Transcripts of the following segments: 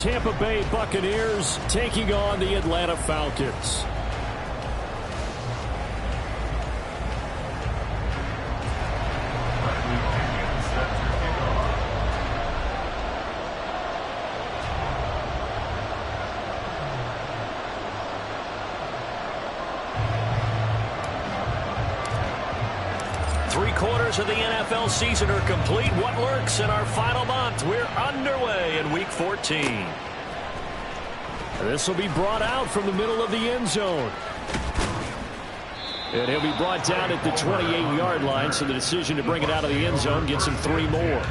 Tampa Bay Buccaneers taking on the Atlanta Falcons. Three-quarters of the NFL season are complete. What lurks in our final month? We're underway in Week 14. This will be brought out from the middle of the end zone. And he'll be brought down at the 28-yard line, so the decision to bring it out of the end zone gets him 3 more.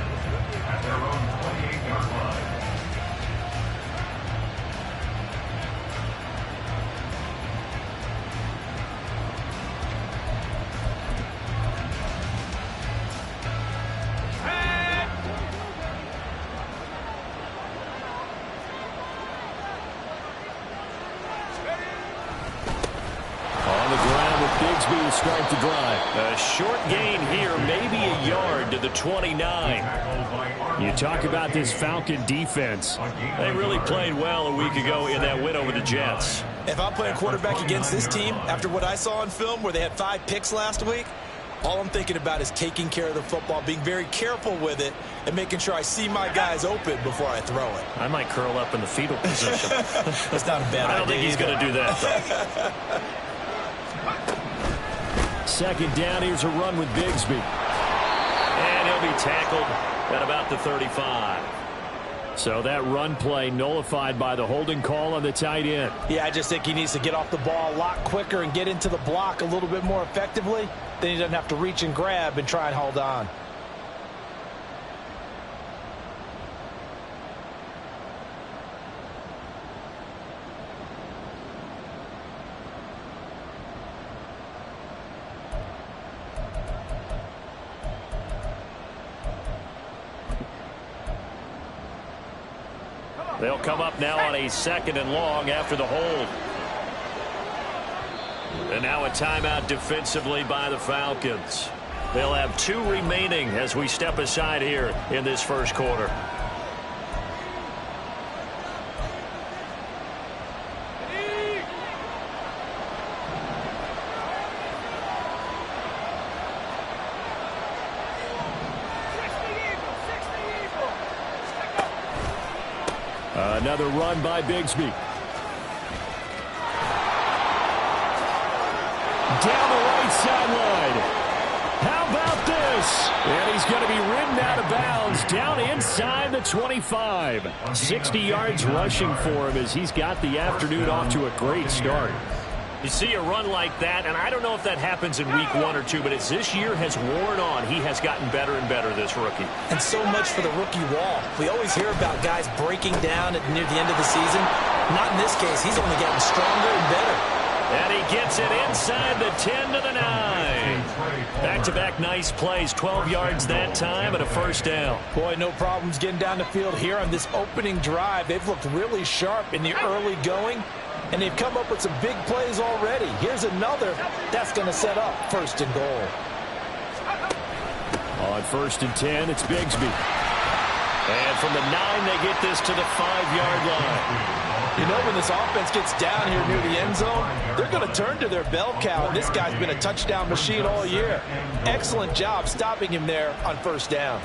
Start the drive. A short gain here, maybe a yard to the 29. You talk about this Falcon defense. They really played well a week ago in that win over the Jets. If I'm playing quarterback against this team, after what I saw in film where they had 5 picks last week, all I'm thinking about is taking care of the football, being very careful with it, and making sure I see my guys open before I throw it. I might curl up in the fetal position. That's not a bad idea. I don't think he's going to do that, though. Second down, here's a run with Bigsby. And he'll be tackled at about the 35. So that run play nullified by the holding call on the tight end. Yeah, I just think he needs to get off the ball a lot quicker and get into the block a little bit more effectively. Then he doesn't have to reach and grab and try and hold on. They'll come up now on a 2nd and long after the hold. And now a timeout defensively by the Falcons. They'll have 2 remaining as we step aside here in this first quarter. Another run by Bigsby. Down the right sideline. How about this? And he's going to be ridden out of bounds down inside the 25. 60 yards rushing for him as he's got the afternoon off to a great start. You see a run like that, and I don't know if that happens in week 1 or 2, but as this year has worn on, he has gotten better and better, this rookie. And so much for the rookie wall. We always hear about guys breaking down near the end of the season. Not in this case. He's only gotten stronger and better. And he gets it inside the 10 to the 9. Back-to-back nice plays, 12 yards that time and a first down. Boy, no problems getting down the field here on this opening drive. They've looked really sharp in the early going. And they've come up with some big plays already. Here's another that's going to set up 1st and goal. On 1st and 10, it's Bigsby. And from the 9, they get this to the 5-yard line. You know, when this offense gets down here near the end zone, they're going to turn to their bell cow. And this guy's been a touchdown machine all year. Excellent job stopping him there on 1st down.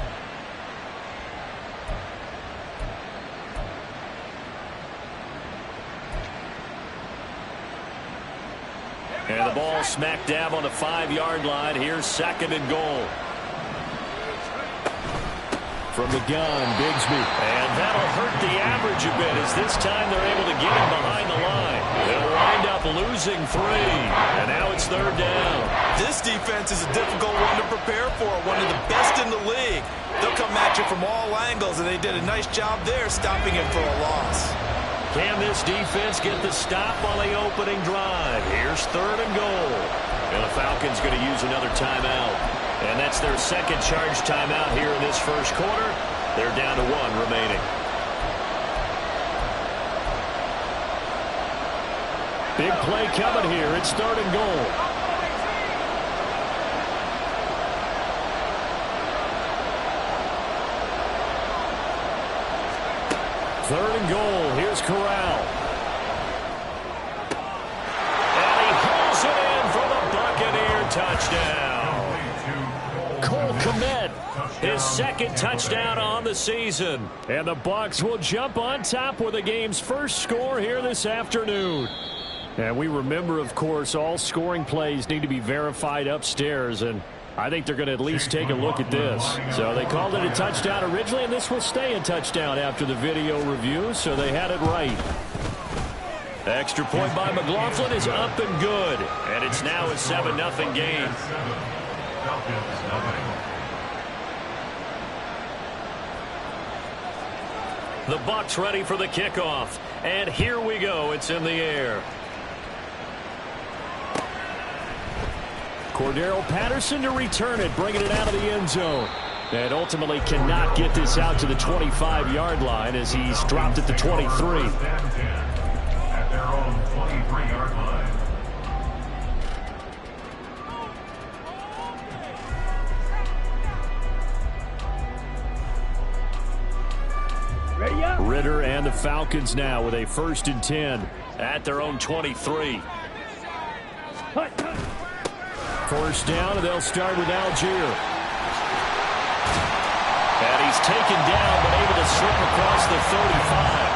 And the ball smack dab on the 5-yard line. Here's 2nd and goal. From the gun, Bigsby. And that'll hurt the average a bit as this time they're able to get him behind the line. They'll wind up losing 3. And now it's 3rd down. This defense is a difficult one to prepare for. One of the best in the league. They'll come at you from all angles, and they did a nice job there stopping him for a loss. Can this defense get the stop on the opening drive? Here's 3rd and goal. And the Falcons going to use another timeout. And that's their 2nd charge timeout here in this first quarter. They're down to 1 remaining. Big play coming here. It's 3rd and goal. Third and goal. Here's Corral. And he hauls it in for the Buccaneer touchdown. Cole Kmet, his second touchdown on the season. And the Bucs will jump on top with the game's first score here this afternoon. And we remember, of course, all scoring plays need to be verified upstairs, and I think they're going to at least take a look at this. So they called it a touchdown originally, and this will stay a touchdown after the video review, so they had it right. Extra point by McLaughlin is up and good, and it's now a 7-0 game. The Bucs ready for the kickoff, and here we go. It's in the air. Cordero Patterson to return it, bringing it out of the end zone. And ultimately cannot get this out to the 25-yard line as he's dropped at the 23. At their own 23-yard line. Ready up. Ritter and the Falcons now with a 1st and 10 at their own 23. First down, and they'll start with Algier. And he's taken down, but able to slip across the 35.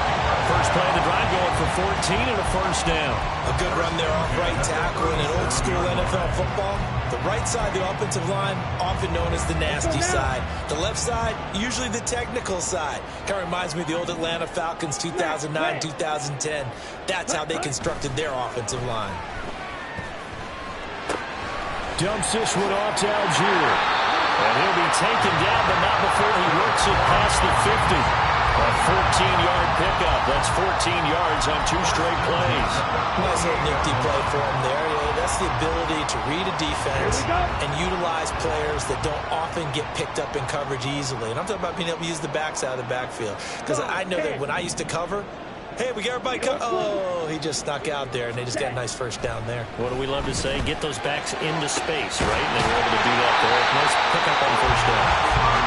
First play of the drive going for 14 and a first down. A good run there off right tackle in an old school NFL football. The right side, the offensive line, often known as the nasty side. The left side, usually the technical side. Kind of reminds me of the old Atlanta Falcons 2009, 2010. That's how they constructed their offensive line. Dumps this one off to Algier. And he'll be taken down, but not before he works it past the 50. A 14-yard pickup. That's 14 yards on 2 straight plays. Nice little nifty play for him there. Yeah, that's the ability to read a defense and utilize players that don't often get picked up in coverage easily. And I'm talking about being able to use the backs out of the backfield. Because I know that when I used to cover, hey, we got everybody oh, he just snuck out there, and they just got a nice first down there. What do we love to say? Get those backs into space, right? And they were able to do that there. Nice pickup on first down.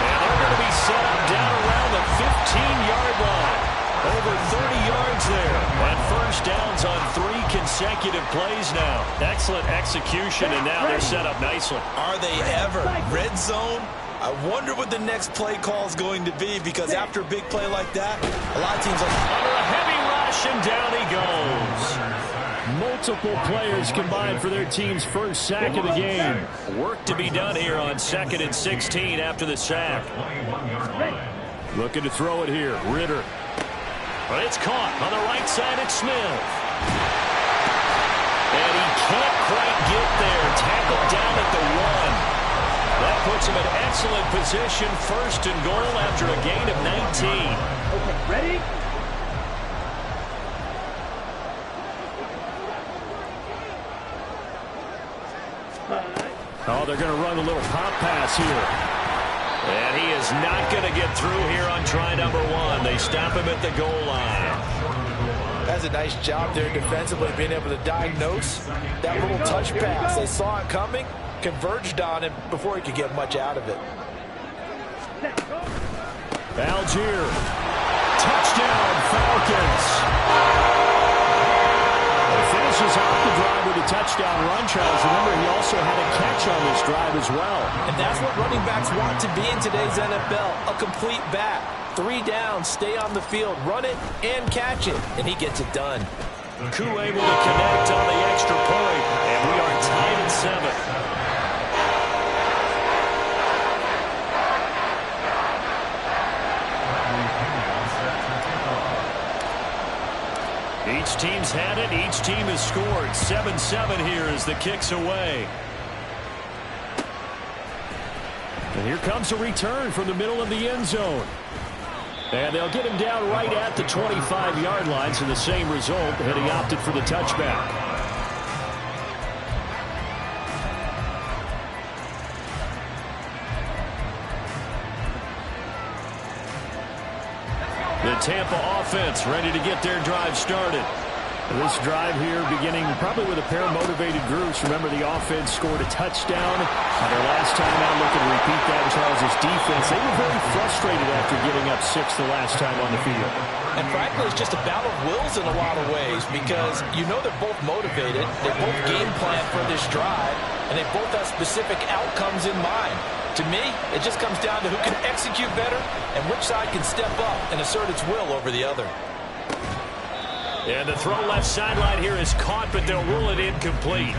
And they're going to be set up down around the 15-yard line. Over 30 yards there. And first downs on 3 consecutive plays now. Excellent execution, and now they're set up nicely. Are they ever? Red zone? I wonder what the next play call is going to be, because after a big play like that, a lot of teams are under a heavy rush, and down he goes. Multiple players combined for their team's first sack of the game. Work to be done here on 2nd and 16 after the sack. Looking to throw it here. Ritter. But it's caught on the right side. It's Smith. And he can't quite get there. Tackled down at the 1. That puts him in excellent position. 1st and goal after a gain of 19. Okay, ready? Oh, they're going to run a little pop pass here. And he is not going to get through here on try number 1. They stop him at the goal line. That's a nice job there defensively, being able to diagnose that little touch pass. They saw it coming, converged on him before he could get much out of it. Algier. Touchdown, Falcons. He finishes off the drive with a touchdown run, Charles. Remember, he also had a catch on this drive as well. And that's what running backs want to be in today's NFL, a complete back. 3 downs, stay on the field, run it, and catch it. And he gets it done. Koo able to connect on the extra point, and we are tied at 7. Each team's had it. Each team has scored. 7-7 here as the kick's away. And here comes a return from the middle of the end zone. And they'll get him down right at the 25-yard line, so the same result, and he opted for the touchback. The Tampa offense ready to get their drive started. This drive here beginning probably with a pair of motivated groups. Remember, the offense scored a touchdown. Their last time out, looking to repeat that in Charles' defense. They were very frustrated after giving up 6 the last time on the field. And frankly, it's just a battle of wills in a lot of ways because you know they're both motivated. They both game plan for this drive, and they both have specific outcomes in mind. To me, it just comes down to who can execute better and which side can step up and assert its will over the other. And the throw left sideline here is caught, but they'll rule it incomplete.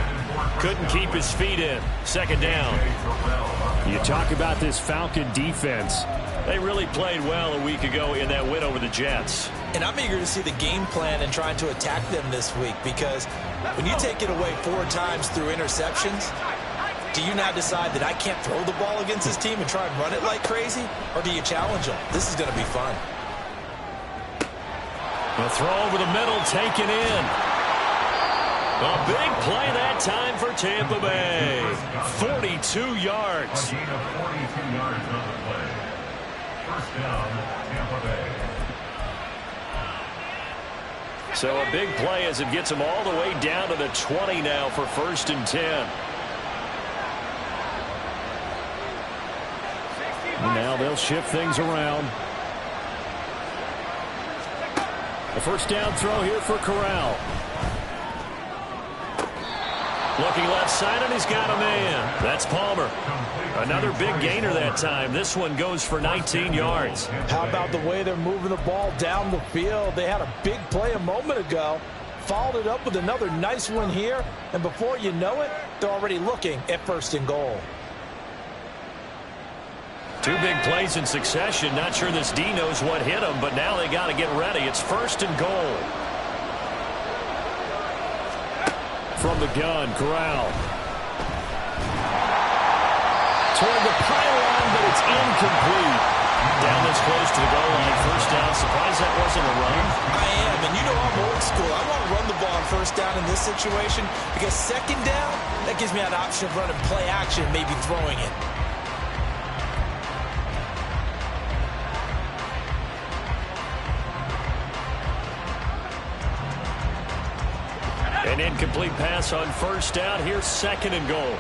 Couldn't keep his feet in. Second down. You talk about this Falcon defense. They really played well a week ago in that win over the Jets. And I'm eager to see the game plan and trying to attack them this week because when you take it away 4 times through interceptions, do you now decide that I can't throw the ball against this team and try and run it like crazy? Or do you challenge them? This is going to be fun. A throw over the middle, taken in. A big play that time for Tampa Bay. 42 yards. A gain of 42 yards on the play. First down, Tampa Bay. So a big play as it gets them all the way down to the 20 now for 1st and 10. And now they'll shift things around. A first down throw here for Corral. Looking left side, and he's got a man. That's Palmer. Another big gainer that time. This one goes for 19 yards. How about the way they're moving the ball down the field? They had a big play a moment ago. Followed it up with another nice one here. And before you know it, they're already looking at 1st and goal. 2 big plays in succession. Not sure this D knows what hit him, but now they got to get ready. It's 1st and goal. From the gun, Corral. Toward the pylon, but it's incomplete. Down this close to the goal line. First down. Surprised that wasn't a run. I am, and you know I'm old school. I want to run the ball on 1st down in this situation because 2nd down, that gives me an option of running play action, maybe throwing it. An incomplete pass on 1st down. Here's 2nd and goal.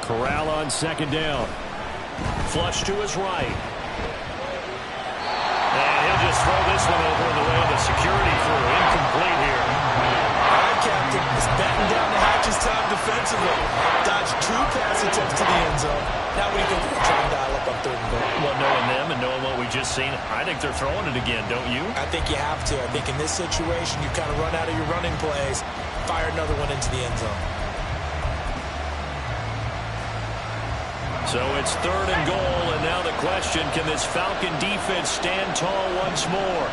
Corral on 2nd down. Flush to his right. And he'll just throw this one over in the way of the security crew. Incomplete here. All right, Captain. It's batting down the hatches time defensively. Dodged 2 pass attempts to the end zone. Now we can try and dial up on 3rd and goal. Well, knowing them and knowing what we just seen, I think they're throwing it again, don't you? I think you have to. I think in this situation, you kind of run out of your running plays, fire another one into the end zone. So it's 3rd and goal, and now the question, can this Falcon defense stand tall once more?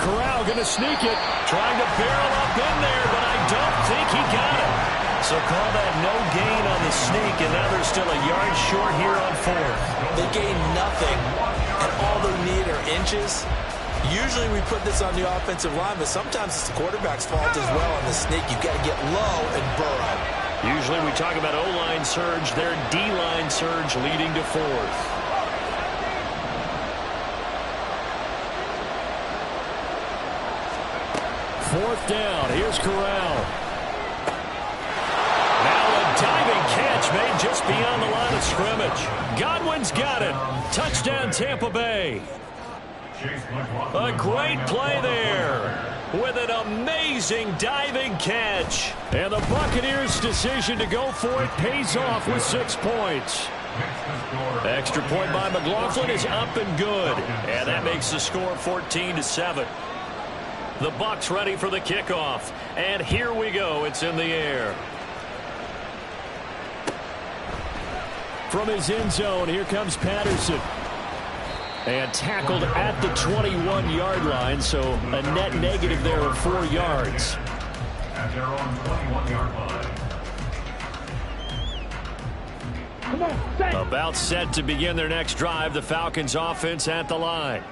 Corral going to sneak it. Trying to barrel up in there, but I don't think he got it. So call that no gain on the sneak, and now they're still a yard short here on 4th. They gain nothing, and all they need are inches. Usually we put this on the offensive line, but sometimes it's the quarterback's fault as well on the sneak. You've got to get low and burrow. Usually we talk about O-line surge, their D-line surge leading to 4th. Fourth down. Here's Corral. Now a diving catch made just beyond the line of scrimmage. Godwin's got it. Touchdown, Tampa Bay. A great play there with an amazing diving catch. And the Buccaneers' decision to go for it pays off with 6 points. Extra point by McLaughlin is up and good. And that makes the score 14-7. The Bucs ready for the kickoff. And here we go. It's in the air. From his end zone, here comes Patterson. And tackled at the 21-yard line, so a net negative there of 4 yards. At their own 21-yard line. About set to begin their next drive. The Falcons offense at the line.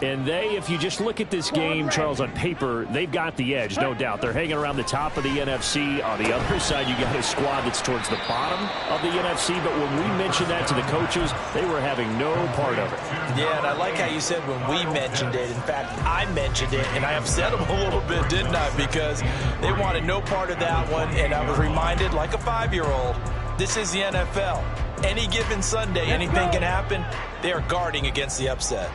And if you just look at this game, Charles, on paper, they've got the edge, no doubt. They're hanging around the top of the NFC. On the other side, you got a squad that's towards the bottom of the NFC. But when we mentioned that to the coaches, they were having no part of it. Yeah, and I like how you said when we mentioned it. In fact, I mentioned it, and I upset them a little bit, didn't I? Because they wanted no part of that one, and I was reminded, like a 5-year-old, this is the NFL. Any given Sunday, anything can happen. They are guarding against the upset.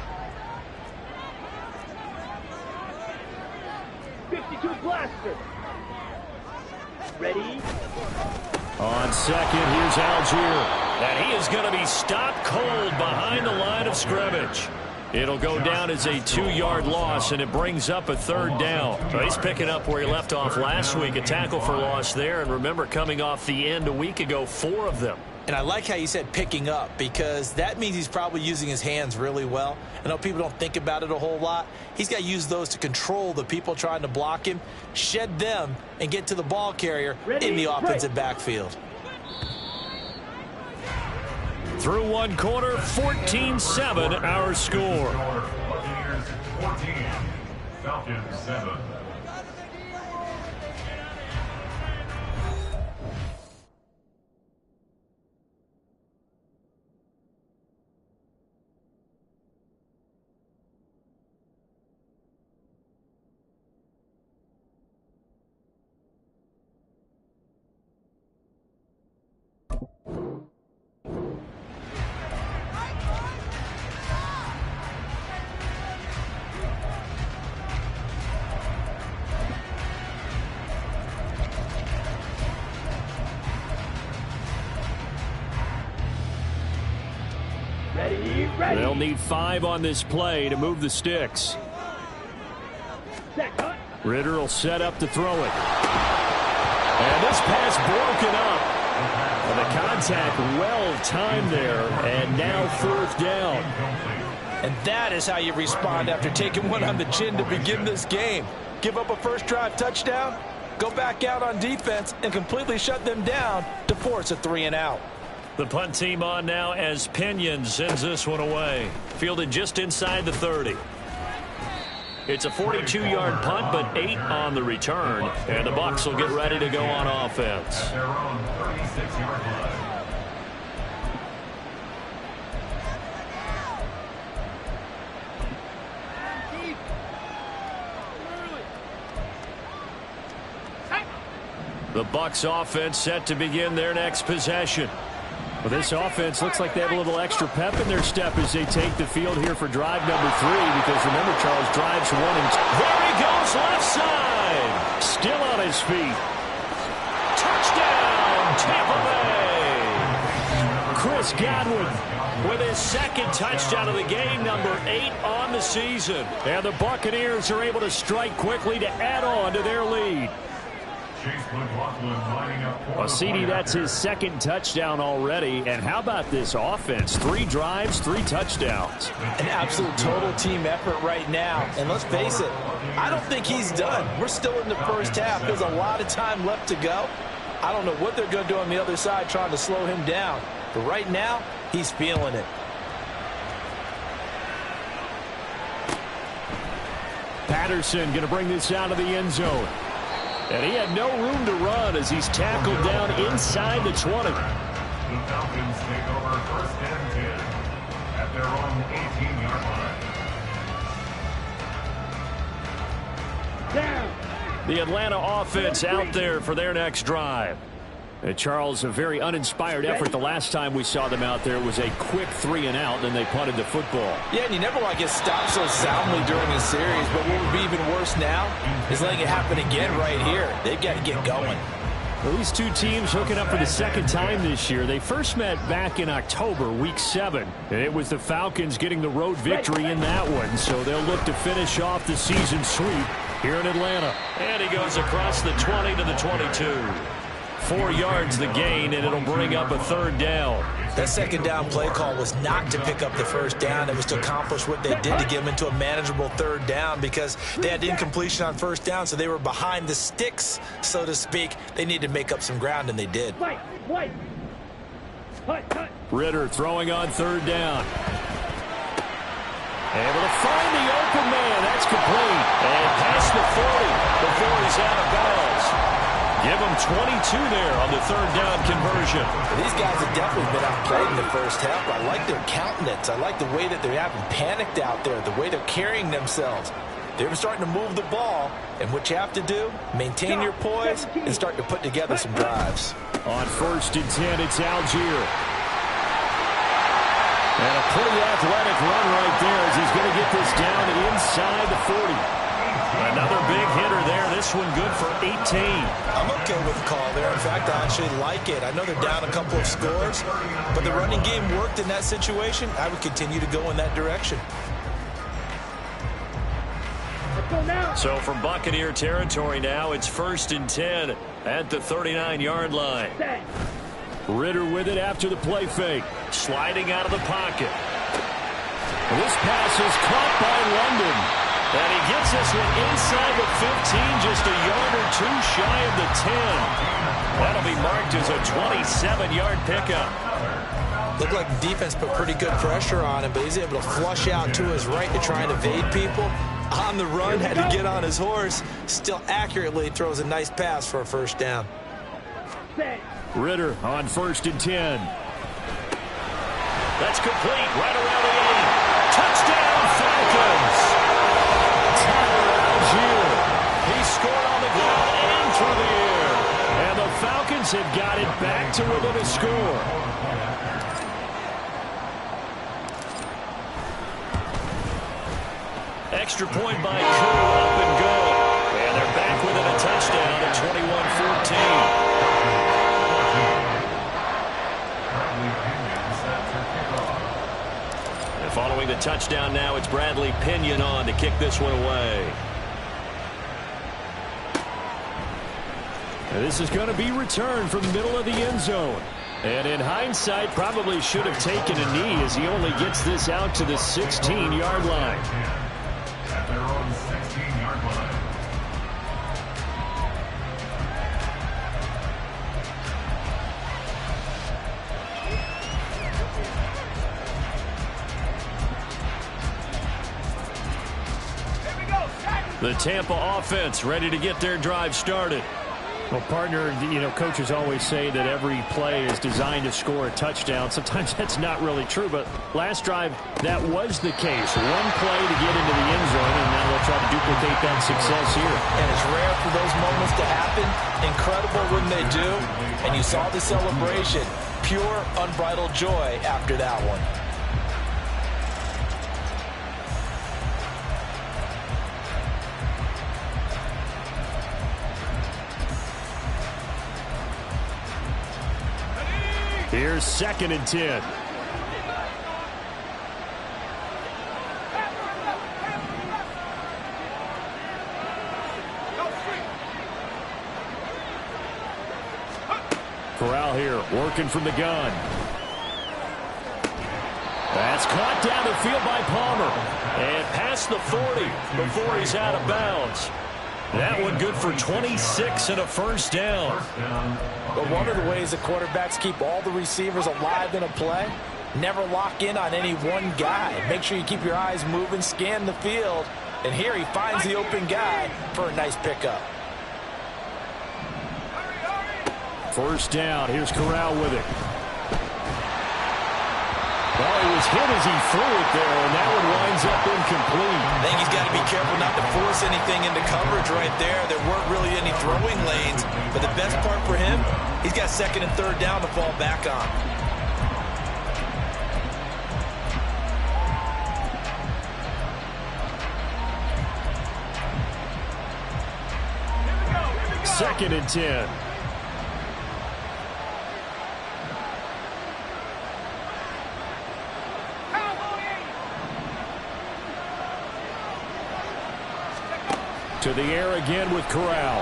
52 blaster. Ready? On second, here's Algier. And he is going to be stopped cold behind the line of scrimmage. It'll go down as a 2-yard loss, and it brings up a 3rd down. So he's picking up where he left off last week, a tackle for loss there. And remember, coming off the end a week ago, 4 of them. And I like how you said picking up, because that means he's probably using his hands really well. I know people don't think about it a whole lot. He's got to use those to control the people trying to block him, shed them, and get to the ball carrier in the offensive backfield. Through one quarter, 14-7 our score. Buccaneers 14, Falcons 7. They'll need 5 on this play to move the sticks. Ritter will set up to throw it. And this pass broken up. And the contact well timed there, and now 4th down. And that is how you respond after taking one on the chin to begin this game. Give up a first drive touchdown, go back out on defense, and completely shut them down to force a 3-and-out. The punt team on now as Pinion sends this one away. Fielded just inside the 30. It's a 42-yard punt, but 8 on the return. And the Bucs will get ready to go on offense. At their own 36-yard line. The Bucs offense set to begin their next possession. Well, this offense looks like they have a little extra pep in their step as they take the field here for drive number 3, because remember, Charles, drives 1 and 2. There he goes, left side. Still on his feet. Touchdown, Tampa Bay. Chris Godwin With his 2nd touchdown of the game, number 8 on the season. And the Buccaneers are able to strike quickly to add on to their lead. Well, CD, that's his 2nd touchdown already. And how about this offense? 3 drives, 3 touchdowns. An absolute total team effort right now. And let's face it, I don't think he's done. We're still in the first half. There's a lot of time left to go. I don't know what they're going to do on the other side trying to slow him down. But right now, he's feeling it. Patterson going to bring this out of the end zone. And he had no room to run as he's tackled down inside the 20. The Falcons take over 1st and 10 at their own 18-yard line. Down. The Atlanta offense out there for their next drive. And Charles, a very uninspired effort the last time we saw them out there. It was a quick 3-and-out, then they punted the football. Yeah, and you never want to get stopped so soundly during a series, but what would be even worse now is letting it happen again right here. They've got to get going. Well, these two teams hooking up for the 2nd time this year. They first met back in October, week 7. And it was the Falcons getting the road victory in that one, so they'll look to finish off the season sweep here in Atlanta. And he goes across the 20 to the 22. 4 yards the gain, and it'll bring up a 3rd down. That 2nd down play call was not to pick up the 1st down. It was to accomplish what they did to get them into a manageable 3rd down, because they had incompletion on 1st down, so they were behind the sticks, so to speak. They needed to make up some ground, and they did. Ritter throwing on 3rd down. Able to find the open man. That's complete. And past the 40 before he's out of bounds. Give him 22 there on the third down conversion. These guys have definitely been outplayed in the first half. I like their countenance. I like the way that they haven't panicked out there, the way they're carrying themselves. They're starting to move the ball, and what you have to do, maintain your poise and start to put together some drives. On 1st and 10, it's Algier. And a pretty athletic run right there as he's going to get this down inside the 40. Another big hitter there. This one good for 18. I'm okay with the call there. In fact, I actually like it. I know they're down a couple of scores, but the running game worked in that situation. I would continue to go in that direction. So from Buccaneer territory now, it's 1st and 10 at the 39-yard line. Ritter with it after the play fake. Sliding out of the pocket. This pass is caught by London. And he gets this one inside the 15, just a yard or two shy of the 10. That'll be marked as a 27-yard pickup. Looked like the defense put pretty good pressure on him, but he's able to flush out to his right to try and evade people. On the run, had to get on his horse. Still accurately throws a nice pass for a first down. Ritter on 1st and 10. That's complete right around the 8. Touchdown, Falcons. He scored on the ground and through the air. And the Falcons have got it back to within a score. Extra point by Crew, up and good. And they're back within a touchdown at 21-14. And following the touchdown now, it's Bradley Pinion on to kick this one away. And this is going to be returned from the middle of the end zone. And in hindsight, probably should have taken a knee as he only gets this out to the 16-yard line. At their own 16-yard line. The Tampa offense ready to get their drive started. Well, partner, coaches always say that every play is designed to score a touchdown. Sometimes that's not really true, but last drive, that was the case. One play to get into the end zone, and now they'll try to duplicate that success here. And it's rare for those moments to happen. Incredible when they do. And you saw the celebration. Pure, unbridled joy after that one. Here's 2nd and 10. Corral here, working from the gun. That's caught down the field by Palmer. And past the 40 before he's out of bounds. That one good for 26 and a first down. But one of the ways the quarterbacks keep all the receivers alive in a play, never lock in on any one guy. Make sure you keep your eyes moving, scan the field. And here he finds the open guy for a nice pickup. First down. Here's Corral with it. Well, he was hit as he threw it there, and that one winds up incomplete. I think he's got to be careful not to force anything into coverage right there. There weren't really any throwing lanes, but the best part for him, he's got 2nd and 3rd down to fall back on. Second and 10. To the air again with Corral.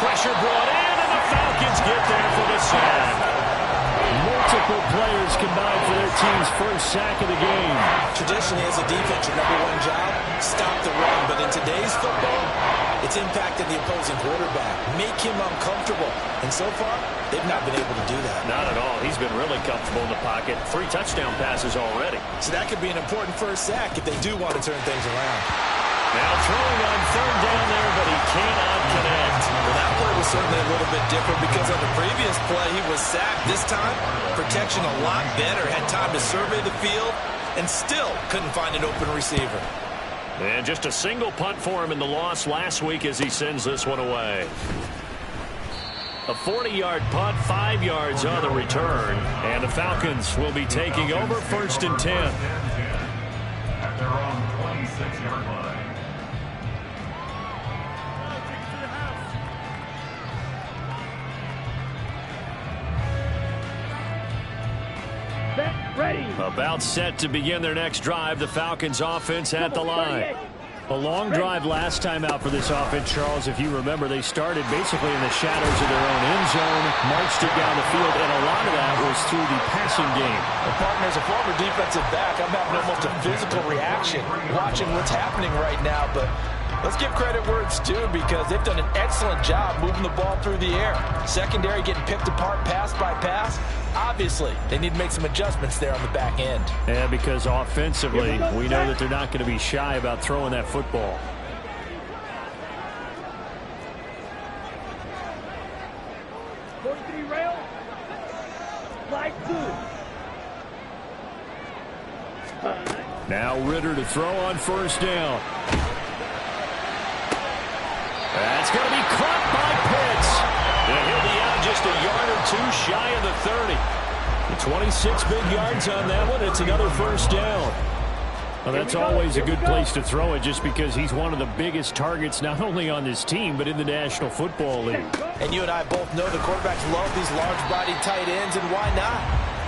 Pressure brought in, and the Falcons get there for the sack. Multiple players combined for their team's first sack of the game. Traditionally, as a defense, your #1 job, stop the run. But in today's football, It's impacted the opposing quarterback. Make him uncomfortable. And so far, they've not been able to do that. Not at all. He's been really comfortable in the pocket. 3 touchdown passes already. So that could be an important first sack if they do want to turn things around. Now throwing on 3rd down there, but he cannot connect. Well, that play was certainly a little bit different because on the previous play, he was sacked. This time, protection a lot better. Had time to survey the field and still couldn't find an open receiver. And just a single punt for him in the loss last week as he sends this one away. A 40-yard punt, 5 yards on the return. And the Falcons will be taking over 1st and 10. At their own 26-yard line. Ready. About set to begin their next drive. The Falcons offense at the line. A long drive last time out for this offense, Charles. If you remember, they started basically in the shadows of their own end zone, marched it down the field, and a lot of that was through the passing game. And partner, as a former defensive back, I'm having almost a physical reaction watching what's happening right now. But let's give credit where it's due because they've done an excellent job moving the ball through the air. Secondary getting picked apart pass by pass. Obviously, they need to make some adjustments there on the back end. Yeah, because offensively, we know that they're not going to be shy about throwing that football. Rail. Slide 2. Now Ritter to throw on 1st down. That's going to be caught by Pitts. And he'll be out just a yard or 2 shy of the 30. The 26 big yards on that one. It's another 1st down. Well, that's always a good place to throw it just because he's one of the biggest targets not only on this team but in the National Football League. And you and I both know the quarterbacks love these large-bodied tight ends, and why not?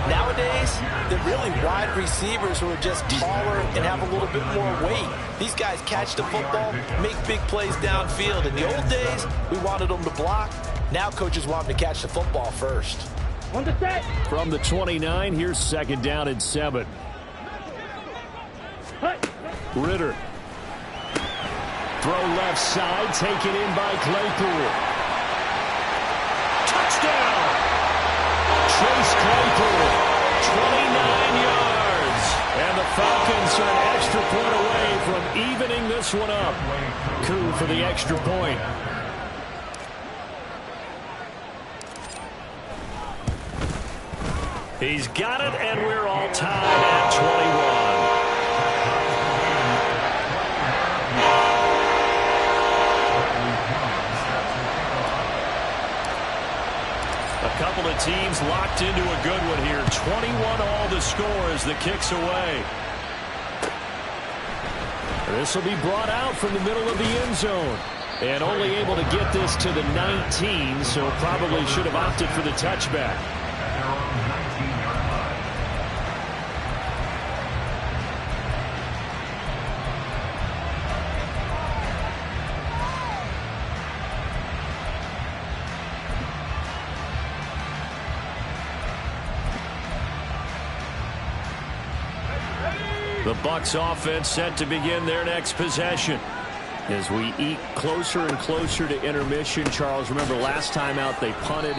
Nowadays, they're really wide receivers who are just taller and have a little bit more weight. These guys catch the football, make big plays downfield. In the old days, we wanted them to block. Now coaches want them to catch the football first. On the set. From the 29, here's 2nd down and 7. Ritter. Throw left side, taken in by Claypool. Touchdown! Chase Claypool, 29 yards. And the Falcons are an extra point away from evening this one up. Coup for the extra point. He's got it, and we're all tied at 21. A couple of teams locked into a good one here. 21 all the score as the kick's away. This will be brought out from the middle of the end zone. And only able to get this to the 19, so probably should have opted for the touchback. The Bucs offense set to begin their next possession. As we eat closer and closer to intermission, Charles, remember last time out they punted.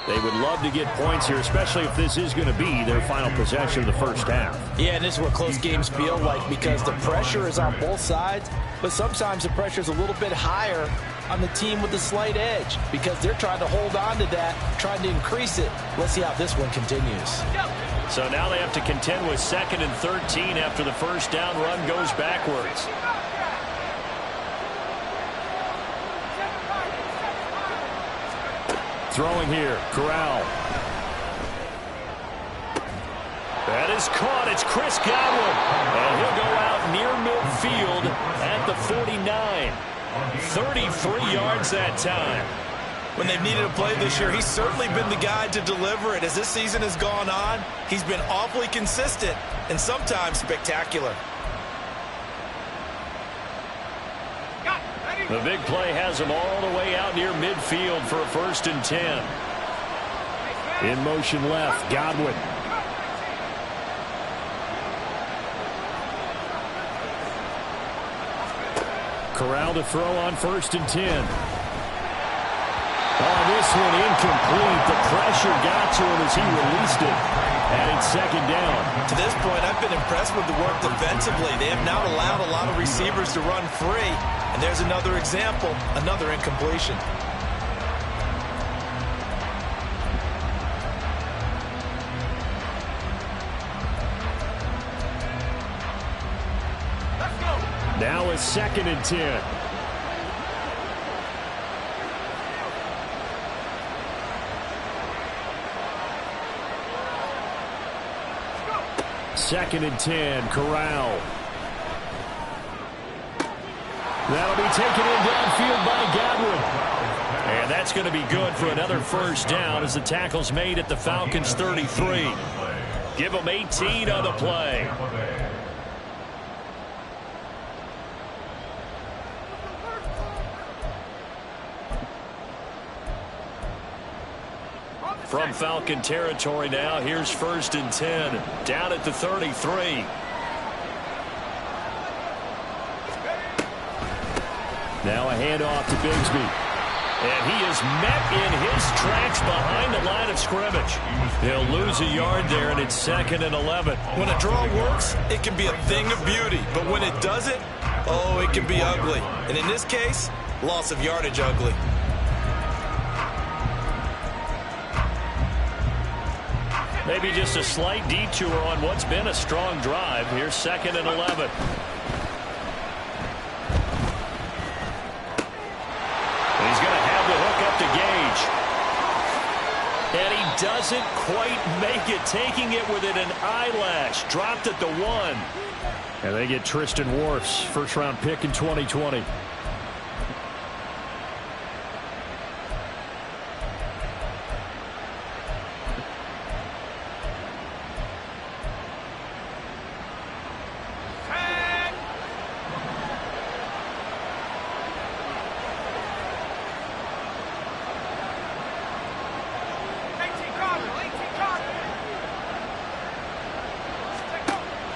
They would love to get points here, especially if this is going to be their final possession of the first half. Yeah, and this is what close games feel like because the pressure is on both sides, but sometimes the pressure is a little bit higher on the team with the slight edge because they're trying to hold on to that, trying to increase it. Let's see how this one continues. So now they have to contend with 2nd and 13 after the first down run goes backwards. Throwing here, Corral. That is caught. It's Chris Godwin. And he'll go out near midfield at the 49. 33 yards that time. When they've needed a play this year, he's certainly been the guy to deliver it. As this season has gone on, he's been awfully consistent and sometimes spectacular. The big play has him all the way out near midfield for a 1st and 10. In motion left, Godwin. Corral to throw on 1st and 10. Oh, this one incomplete. The pressure got to him as he released it. And it's 2nd down. To this point, I've been impressed with the work defensively. They have not allowed a lot of receivers to run free. And there's another example, another incompletion. Now it's 2nd and 10. Second and 10, Corral. That'll be taken in downfield by Godwin. And that's going to be good for another 1st down as the tackle's made at the Falcons' 33. Give them 18 on the play. From Falcon territory now, here's 1st and 10, down at the 33. Now a handoff to Bigsby. And he is met in his tracks behind the line of scrimmage. He'll lose a yard there, and it's 2nd and 11. When a draw works, it can be a thing of beauty. But when it doesn't, oh, it can be ugly. And in this case, loss of yardage ugly. Maybe just a slight detour on what's been a strong drive. Here's 2nd and 11. He's going to have the hook up to Gage. And he doesn't quite make it, taking it within an eyelash. Dropped at the 1. And they get Tristan Wirfs, 1st-round pick in 2020.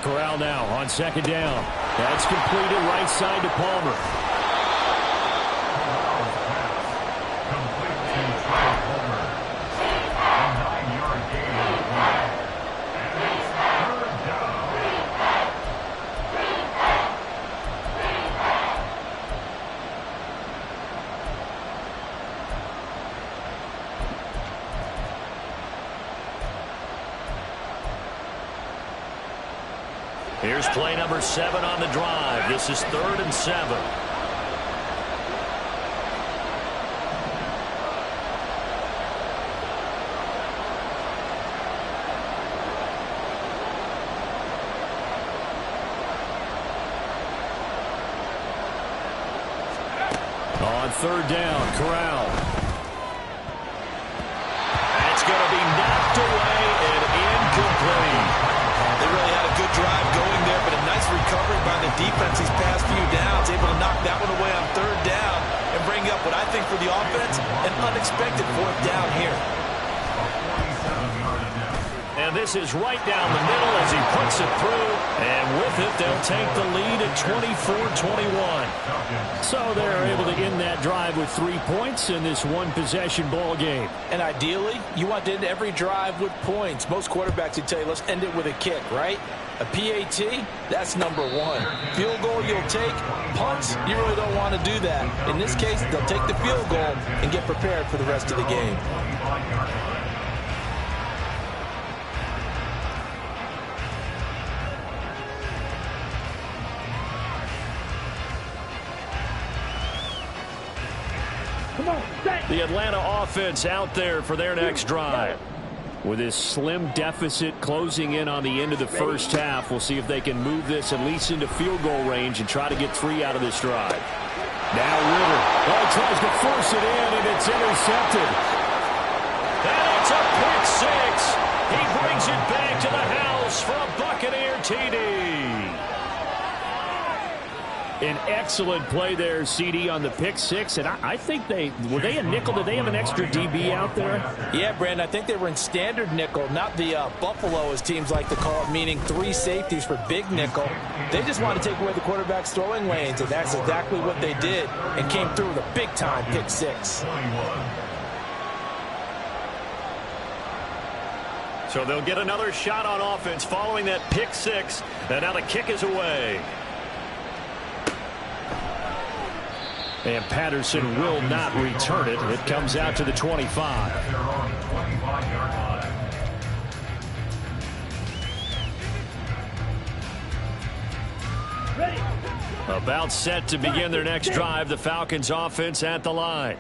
Corral now on 2nd down. That's completed right side to Palmer. Complete to Trey Palmer. A 9-yard gain on the play. And it's 3rd down. Here's play number 7 on the drive. This is 3rd and 7. On 3rd down, Corral. That's going to be knocked away and incomplete. They really had a good drive going there, but a nice recovery by the defense these past few downs. Able to knock that one away on 3rd down and bring up what I think for the offense, an unexpected 4th down here. And this is right down the middle as he puts it through. And with it, they'll take the lead at 24-21. So they're able to end that drive with 3 points in this one-possession ball game. And ideally, you want to end every drive with points. Most quarterbacks would tell you, let's end it with a kick, right? A PAT, that's number 1. Field goal you'll take. Punts, you really don't want to do that. In this case, they'll take the field goal and get prepared for the rest of the game. The Atlanta offense out there for their next drive. With this slim deficit closing in on the end of the first half, we'll see if they can move this at least into field goal range and try to get 3 out of this drive. Now Ritter. Oh, tries to force it in, and it's intercepted. And it's a pick 6. He brings it back to the house for a Buccaneer TD. An excellent play there, CD, on the pick six. And I think were they a nickel? Did they have an extra DB out there? Yeah, Brandon, I think they were in standard nickel, not the Buffalo, as teams like to call it, meaning 3 safeties for big nickel. They just wanted to take away the quarterback's throwing lanes, and that's exactly what they did and came through with a big-time pick six. So they'll get another shot on offense following that pick six, and now the kick is away. And Patterson will not return it. It comes out to the 25. Ready. About set to begin their next drive. The Falcons offense at the line.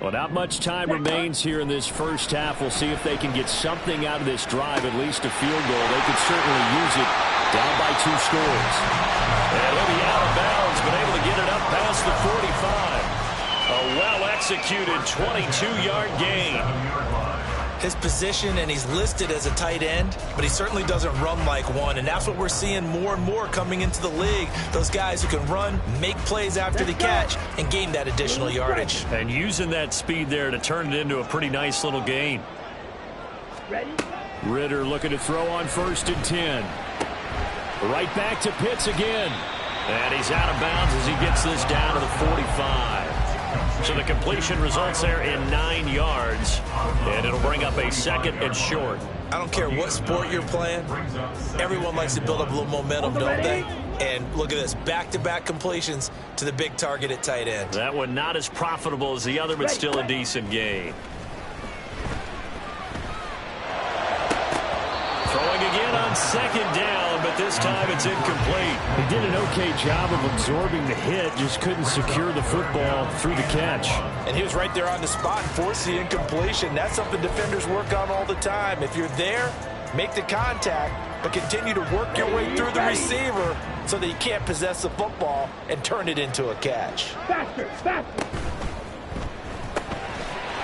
Well, not much time remains here in this first half. We'll see if they can get something out of this drive, at least a field goal. They could certainly use it down by 2 scores. And he'll be out of bounds, but able to get it up past the 45. A well-executed 22-yard gain. His position, and he's listed as a tight end, but he certainly doesn't run like one, and that's what we're seeing more and more coming into the league. Those guys who can run, make plays after the catch, and gain that additional yardage. And using that speed there to turn it into a pretty nice little gain. Ready. Ritter looking to throw on 1st and 10. Right back to Pitts again. And he's out of bounds as he gets this down to the 45. So the completion results there in 9 yards, and it'll bring up a 2nd and short. I don't care what sport you're playing. Everyone likes to build up a little momentum, don't they? And look at this, back-to-back completions to the big target at tight end. That one not as profitable as the other, but still a decent gain. Throwing again on 2nd down, but this time it's incomplete. He did an okay job of absorbing the hit, just couldn't secure the football through the catch. And he was right there on the spot and forced the incompletion. That's something defenders work on all the time. If you're there, make the contact, but continue to work your way through the receiver so that you can't possess the football and turn it into a catch. Faster, faster.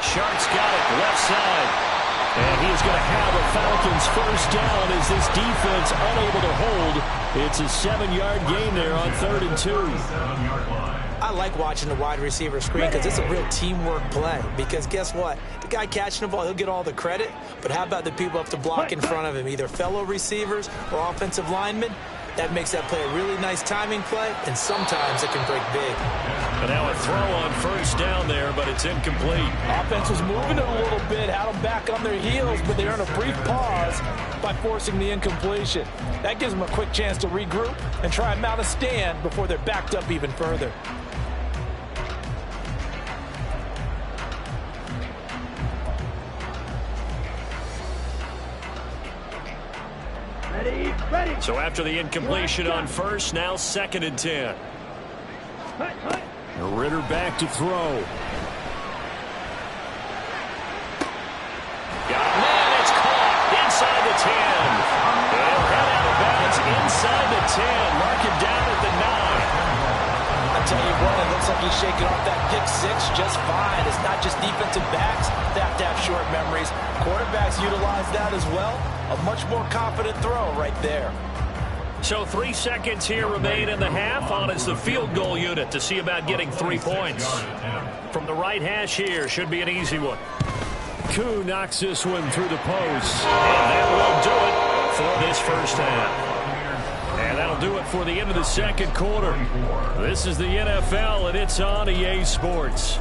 Sharp's got it, left side. And he is going to have a Falcons first down as this defense unable to hold. It's a 7-yard gain there on 3rd and 2. I like watching the wide receiver screen because it's a real teamwork play. Because guess what? The guy catching the ball, he'll get all the credit. But how about the people up to block in front of him, either fellow receivers or offensive linemen? That makes that play a really nice timing play, and sometimes it can break big. And now a throw on 1st down there, but it's incomplete. Offense was moving it a little bit, had them back on their heels, but they earned a brief pause by forcing the incompletion. That gives them a quick chance to regroup and try and mount a stand before they're backed up even further. Ready, ready. So after the incompletion on 1st, now 2nd and 10. Hut, hut. Ritter back to throw. Got it, man, it's caught inside the 10. They'll head out of bounds inside the 10. Mark him down at the 9. I tell you what, it looks like he's shaking off that pick six just fine. It's not just defensive backs that have to have short memories. Quarterbacks utilize that as well. A much more confident throw right there. So 3 seconds here remain in the half. On is the field goal unit to see about getting 3 points. From the right hash here, should be an easy one. Koo knocks this one through the post. And that will do it for this first half. And that'll do it for the end of the 2nd quarter. This is the NFL, and it's on EA Sports.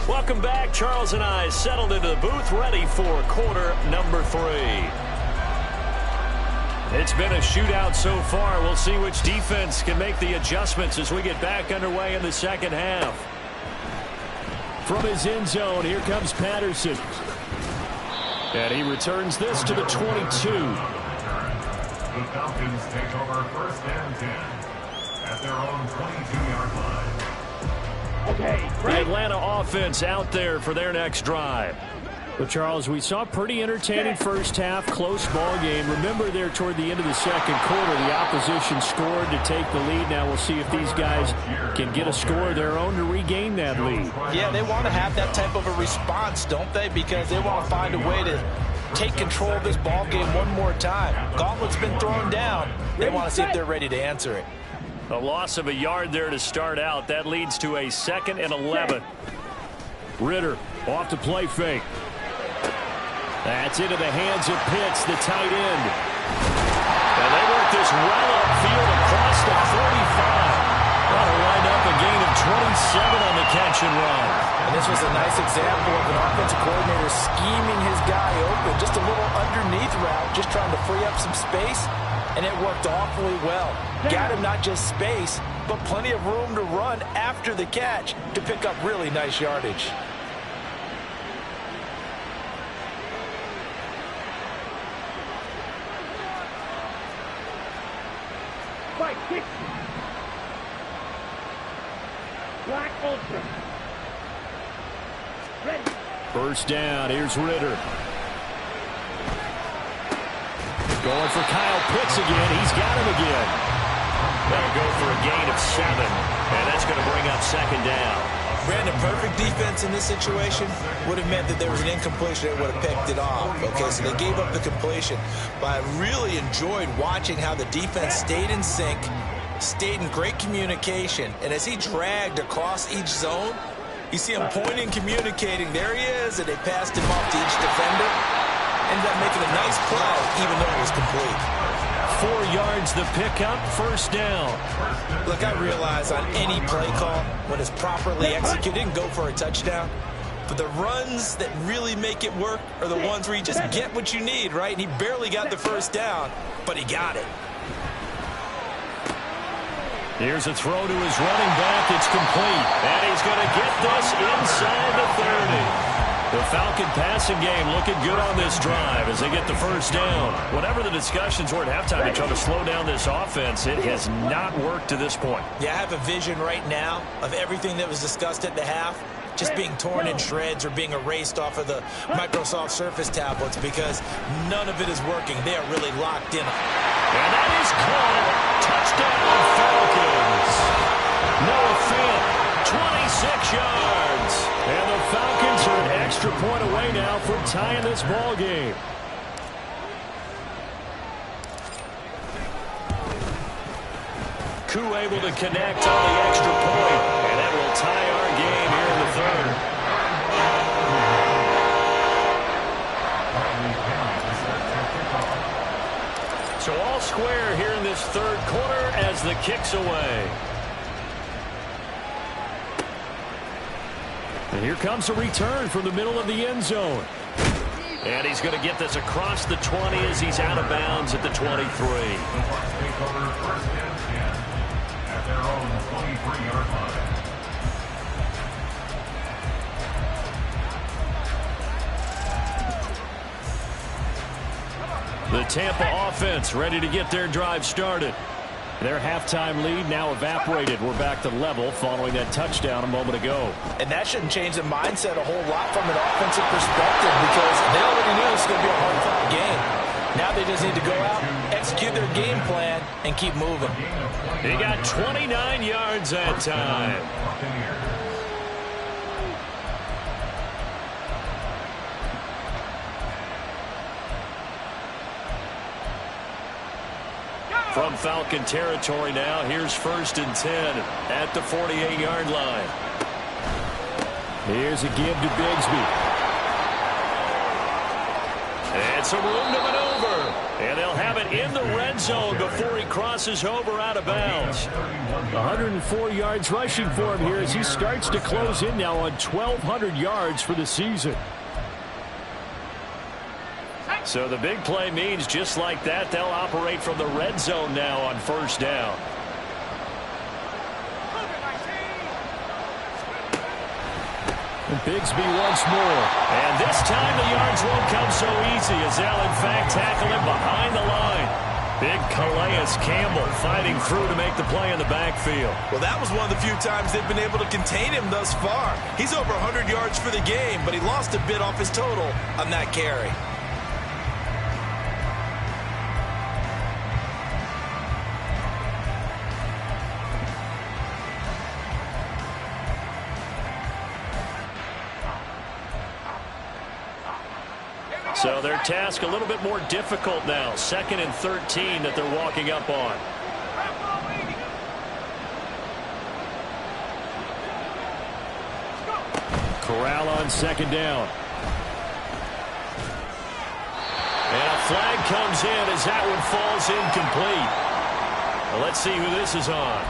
Welcome back. Charles and I settled into the booth, ready for quarter number 3. It's been a shootout so far. We'll see which defense can make the adjustments as we get back underway in the 2nd half. From his end zone, here comes Patterson. And he returns this to the 22. The Falcons take over 1st and 10 at their own 22-yard line. Okay, The Atlanta offense out there for their next drive. But, Charles, we saw a pretty entertaining first half, close ball game. Remember there toward the end of the 2nd quarter, the opposition scored to take the lead. Now we'll see if these guys can get a score of their own to regain that lead. Yeah, they want to have that type of a response, don't they? Because they want to find a way to take control of this ball game one more time. Gauntlet's been thrown down. They want to see if they're ready to answer it. A loss of a yard there to start out. That leads to a 2nd and 11. Ritter off to play fake. That's into the hands of Pitts, the tight end. And they work this well upfield across the 45. That'll wind up a gain of 27 on the catch and run. And this was a nice example of an offensive coordinator scheming his guy open. Just a little underneath route, just trying to free up some space, and it worked awfully well. Got him not just space, but plenty of room to run after the catch to pick up really nice yardage. Spike, kick. Black Ultra. Ready. First down. Here's Ritter. Going for Kyle Pitts again. He's got him again. That'll go for a gain of 7. And that's going to bring up 2nd down. Brandon, perfect defense in this situation would have meant that there was an incompletion that would have picked it off. Okay, so they gave up the completion. But I really enjoyed watching how the defense stayed in sync, stayed in great communication, and as he dragged across each zone, you see him pointing, communicating. There he is, and they passed him off to each defender. Ended up making a nice play, even though it was complete. 4 yards the pickup, 1st down. Look, I realize on any play call, when it's properly executed, and go for a touchdown. But the runs that really make it work are the ones where you just get what you need, right? And he barely got the 1st down, but he got it. Here's a throw to his running back. It's complete. And he's going to get this inside the 30. The Falcon passing game looking good on this drive as they get the 1st down. Whatever the discussions were at halftime to try to slow down this offense, it has not worked to this point. Yeah, I have a vision right now of everything that was discussed at the half just being torn in shreds or being erased off of the Microsoft Surface tablets because none of it is working. They are really locked in. And that is caught. Touchdown, Falcons. Noah Fant, 26 yards. And the Falcons are an extra point away now from tying this ball game. Koo able to connect on the extra point. And that will tie our game here in the 3rd. So all square here in this 3rd quarter as the kick's away. And here comes a return from the middle of the end zone. And he's going to get this across the 20 as he's out of bounds at the 23. The Bucs take over 1st and 10 at their own 23-yard line. The Tampa offense ready to get their drive started. Their halftime lead now evaporated. We're back to level following that touchdown a moment ago. And that shouldn't change the mindset a whole lot from an offensive perspective because they already knew this was going to be a hard-fought game. Now they just need to go out, execute their game plan, and keep moving. He got 29 yards that time. From Falcon territory now, here's 1st and 10 at the 48-yard line. Here's a give to Bigsby. And some room to maneuver. And they'll have it in the red zone before he crosses over out of bounds. 104 yards rushing for him here as he starts to close in now on 1,200 yards for the season. So the big play means just like that, they'll operate from the red zone now on 1st down. And Bigsby once more. And this time the yards won't come so easy as they'll in fact tackle him behind the line. Big Calais Campbell fighting through to make the play in the backfield. Well, that was one of the few times they've been able to contain him thus far. He's over 100 yards for the game, but he lost a bit off his total on that carry. So their task a little bit more difficult now. 2nd and 13 that they're walking up on. Corral on 2nd down. And a flag comes in as that one falls incomplete. Well, let's see who this is on.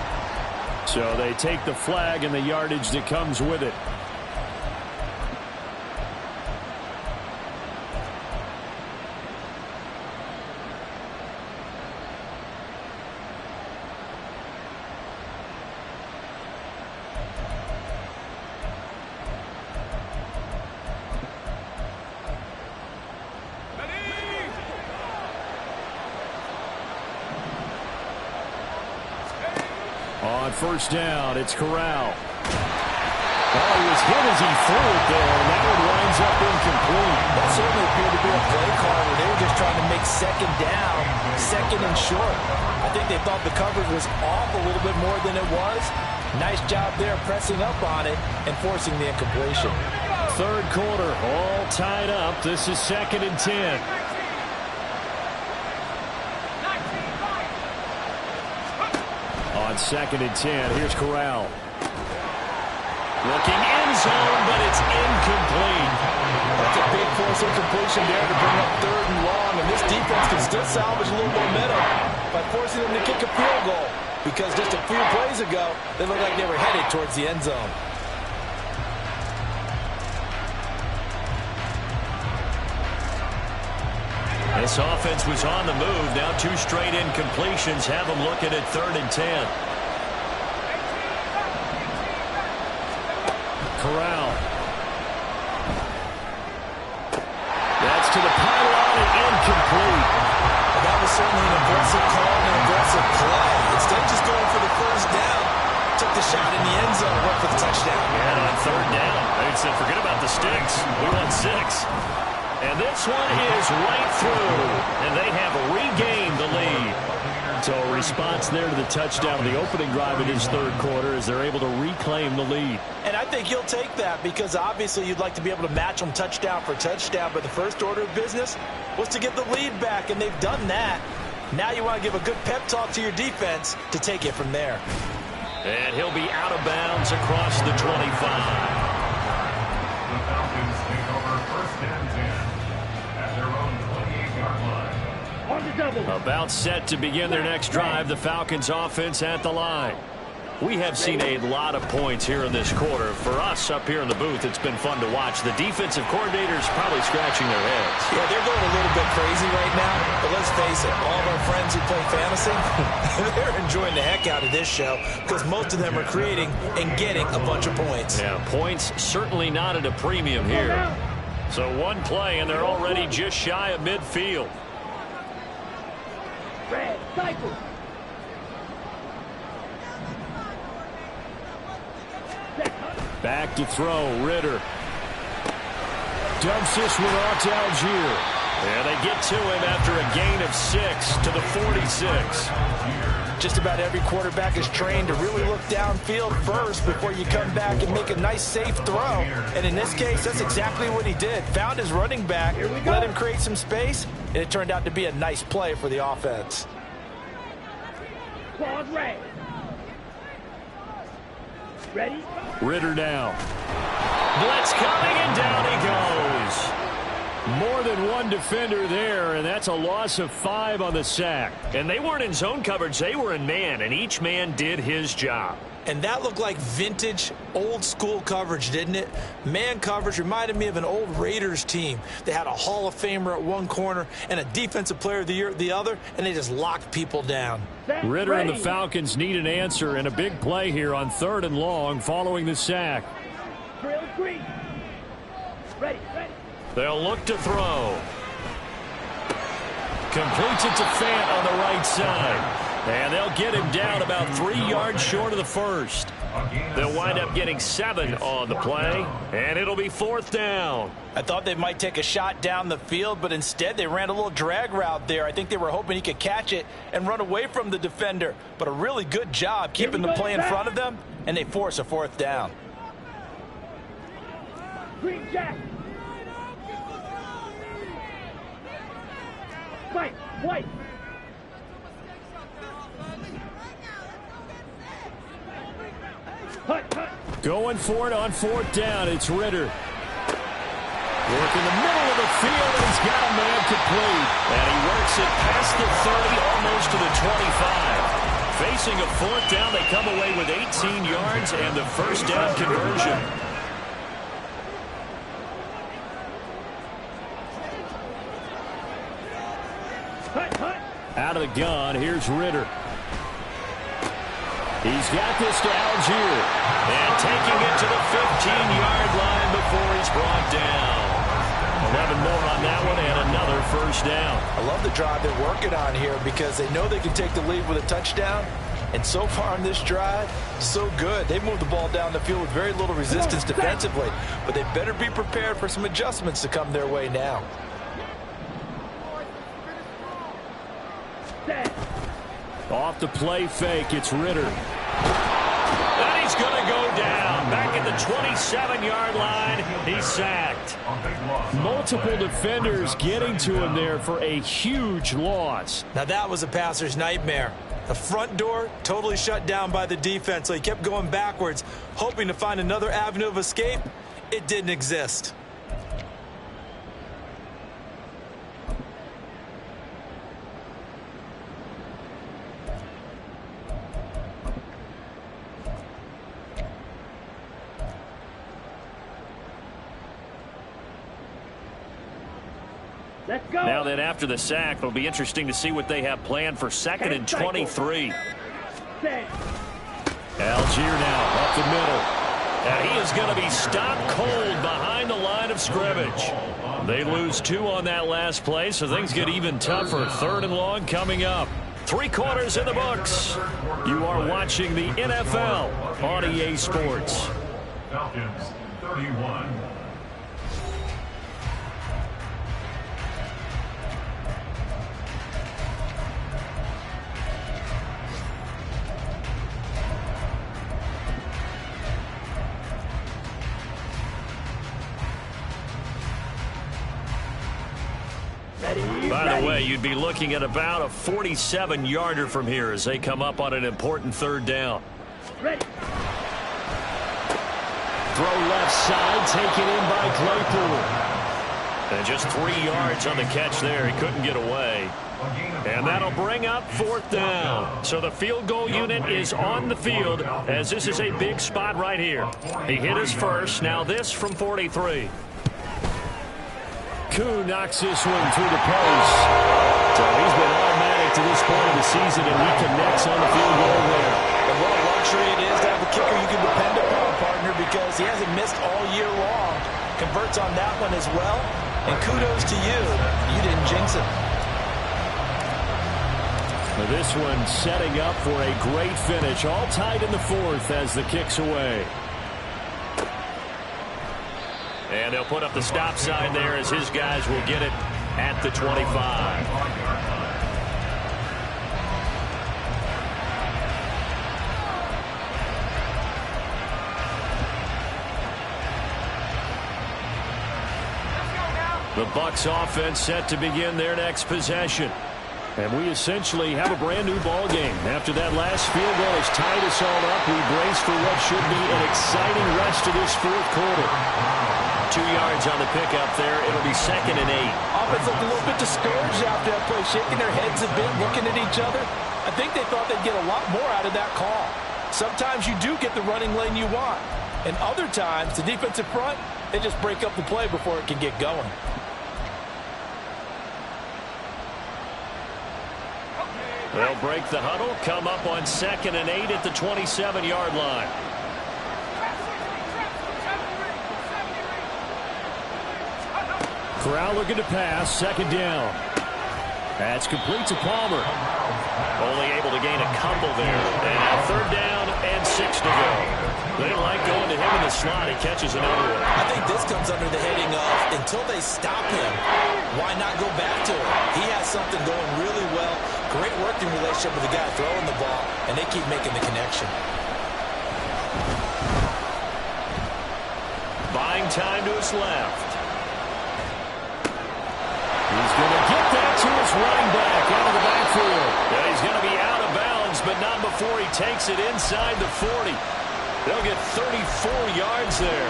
So they take the flag and the yardage that comes with it. On 1st down, it's Corral. Oh, he was hit as he threw it there, and that one winds up incomplete. That certainly appeared to be a play call where they were just trying to make 2nd down, 2nd and short. I think they thought the coverage was off a little bit more than it was. Nice job there pressing up on it and forcing the incompletion. 3rd quarter, all tied up. This is 2nd and 10. On 2nd and 10, here's Corral. Looking end zone, but it's incomplete. That's a big force incompletion there to bring up 3rd and long, and this defense can still salvage a little momentum by forcing them to kick a field goal, because just a few plays ago, they looked like they were headed towards the end zone. This offense was on the move. Now 2 straight incompletions have them looking at 3rd and 10. Corral. That's to the pylon and incomplete. Well, that was certainly an aggressive call and an aggressive play. Instead of just going for the 1st down, took the shot in the end zone, went for the touchdown. And on 3rd down, they said, forget about the sticks. We want 6. And this one is right through, and they have regained the lead. So a response there to the touchdown on the opening drive in this 3rd quarter as they're able to reclaim the lead. And I think you'll take that because obviously you'd like to be able to match them touchdown for touchdown, but the first order of business was to get the lead back, and they've done that. Now you want to give a good pep talk to your defense to take it from there. And he'll be out of bounds across the 25. The Falcons take over 1st and 10 at their own 28-yard line. On the double. About set to begin their next drive, the Falcons offense at the line. We have seen a lot of points here in this quarter. For us up here in the booth, it's been fun to watch. The defensive coordinators probably scratching their heads. Yeah, they're going a little bit crazy right now, but let's face it, all of our friends who play fantasy, they're enjoying the heck out of this show because most of them are creating and getting a bunch of points. Yeah, points certainly not at a premium here. So one play, and they're already just shy of midfield. Red, cycle. Back to throw, Ritter. Dumps this one off to Algier. And they get to him after a gain of 6 to the 46. Just about every quarterback is trained to really look downfield first before you come back and make a nice, safe throw. And in this case, that's exactly what he did. Found his running back, let him create some space, and it turned out to be a nice play for the offense. Claws red. Ready? Ritter down. Blitz coming, and down he goes. More than one defender there, and that's a loss of 5 on the sack. And they weren't in zone coverage, they were in man, and each man did his job. And that looked like vintage, old-school coverage, didn't it? Man coverage reminded me of an old Raiders team. They had a Hall of Famer at one corner and a Defensive Player of the Year at the other, and they just locked people down. Ritter and the Falcons need an answer, and a big play here on 3rd and long following the sack. Drill green. Ready, ready. They'll look to throw. Completes it to Fant on the right side. And they'll get him down about 3 yards short of the first. They'll wind up getting 7 on the play, and it'll be 4th down. I thought they might take a shot down the field, but instead they ran a little drag route there. I think they were hoping he could catch it and run away from the defender. But a really good job keeping the play in front of them, and they force a 4th down. Green jack. Fight! White! Hut! Hut! Going for it on fourth down. It's Ritter. Working the middle of the field, and he's got a man complete. And he works it past the 30, almost to the 25. Facing a fourth down, they come away with 18 yards and the first down conversion. Hut! Hut! Out of the gun, here's Ritter. He's got this to Algier. And taking it to the 15-yard line before he's brought down. 11 more on that one and another first down. I love the drive they're working on here because they know they can take the lead with a touchdown. And so far on this drive, so good. They moved the ball down the field with very little resistance defensively. But they better be prepared for some adjustments to come their way now. Off the play fake, it's Ritter. And he's going to go down. Back at the 27-yard line, he's sacked. Multiple defenders getting to him there for a huge loss. Now that was a passer's nightmare. The front door totally shut down by the defense, so he kept going backwards, hoping to find another avenue of escape. It didn't exist. Let's go! Now then, after the sack, it'll be interesting to see what they have planned for second and 23. Set! Algier now up the middle. And he is going to be stopped cold behind the line of scrimmage. They lose 2 on that last play, so things get even tougher. Third and long coming up. 3 quarters in the books. You are watching the NFL on EA Sports. Falcons 31. By the way, you'd be looking at about a 47-yarder from here as they come up on an important third down. Ready! Throw left side, taken in by Claypool. And just 3 yards on the catch there. He couldn't get away. And that'll bring up fourth down. So the field goal unit is on the field as this is a big spot right here. He hit his first. Now this from 43. Koo knocks this one through the post. So he's been automatic to this point of the season, and he connects on the field goal there. And what a luxury it is to have a kicker you can depend upon, partner, because he hasn't missed all year long. Converts on that one as well. And kudos to you. You didn't jinx it. Now this one setting up for a great finish. All tied in the fourth as the kick's away. And they'll put up the stop sign there as his guys will get it at the 25. The Bucs offense set to begin their next possession. And we essentially have a brand new ball game. After that last field goal has tied us all up, we brace for what should be an exciting rest of this fourth quarter. 2 yards on the pickup there. It'll be second and 8. Offense looked a little bit discouraged after that play, shaking their heads a bit, looking at each other. I think they thought they'd get a lot more out of that call. Sometimes you do get the running lane you want. And other times, the defensive front, they just break up the play before it can get going. They'll break the huddle, come up on second and 8 at the 27-yard line. Corral looking to pass, second down. That's complete to Palmer. Only able to gain a couple there. And now third down and 6 to go. They like going to him in the slot. He catches another one. I think this comes under the heading of, until they stop him, why not go back to him? He has something going really well. Great working relationship with the guy throwing the ball, and they keep making the connection. Buying time to his left. He's going to get that to his running back out of the backfield. Yeah, he's going to be out of bounds, but not before he takes it inside the 40. They'll get 34 yards there.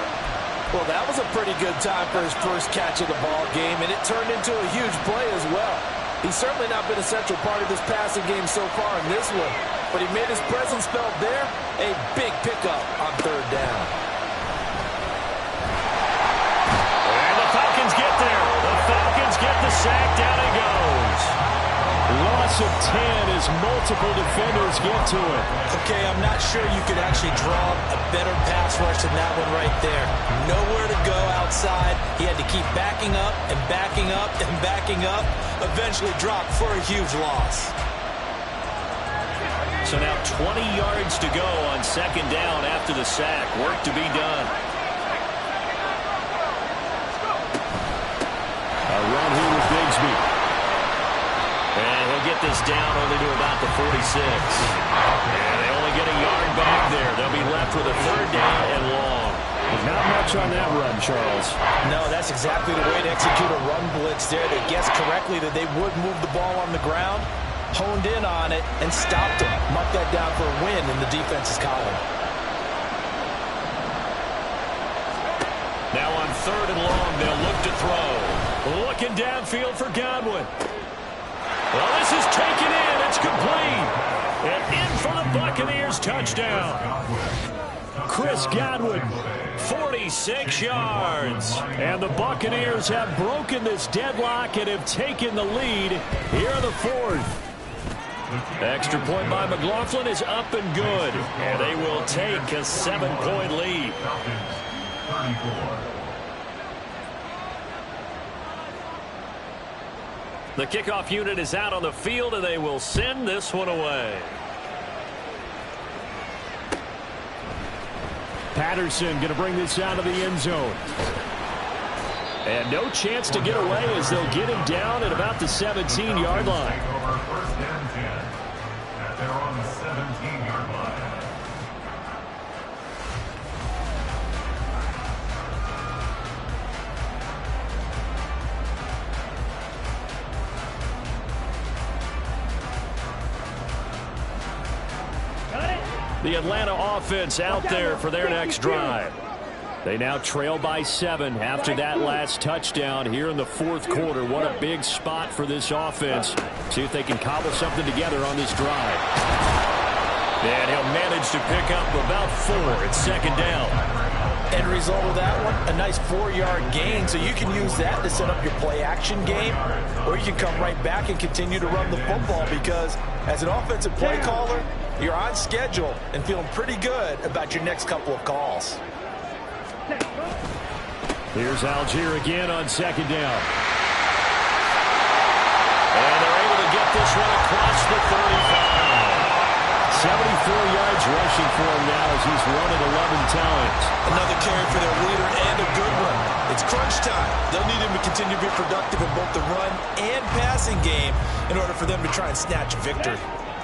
Well, that was a pretty good time for his first catch of the ball game, and it turned into a huge play as well. He's certainly not been a central part of this passing game so far in this one, but he made his presence felt there. A big pickup on third down. And the Falcons get there. The Falcons get the sack. Down he goes. Loss of 10 as multiple defenders get to it. Okay, I'm not sure you could actually draw a better pass rush than that one right there. Nowhere to go outside. He had to keep backing up and backing up and backing up. Eventually dropped for a huge loss. So now 20 yards to go on second down after the sack. Work to be done. A run here with Bigsby. And he'll get this down only to about the 46. And they only get a yard back there. They'll be left with a third down and long. Not much on that run, Charles. No, that's exactly the way to execute a run blitz there. They guessed correctly that they would move the ball on the ground, honed in on it, and stopped them. Mark that down for a win in the defense's column. Now on third and long, they'll look to throw. Looking downfield for Godwin. Well, this is taken in. It's complete. And in for the Buccaneers touchdown. Chris Godwin. 46 yards. And the Buccaneers have broken this deadlock and have taken the lead here in the fourth. Extra point by McLaughlin is up and good. And they will take a 7-point lead. The kickoff unit is out on the field, and they will send this one away. Patterson going to bring this out of the end zone. And no chance to get away as they'll get him down at about the 17-yard line. First and 10. They're on the 17-yard line. The Atlanta offense out there for their next drive. They now trail by 7 after that last touchdown here in the fourth quarter. What a big spot for this offense. See if they can cobble something together on this drive. And he'll manage to pick up about 4. It's second down. End result of that one, a nice 4-yard gain, so you can use that to set up your play-action game, or you can come right back and continue to run the football because as an offensive play caller, you're on schedule and feeling pretty good about your next couple of calls. Here's Algier again on second down. And they're able to get this one across the 35. 74 yards rushing for him now as he's run it 11 times. Another carry for their leader and a good one. It's crunch time. They'll need him to continue to be productive in both the run and passing game in order for them to try and snatch a victory.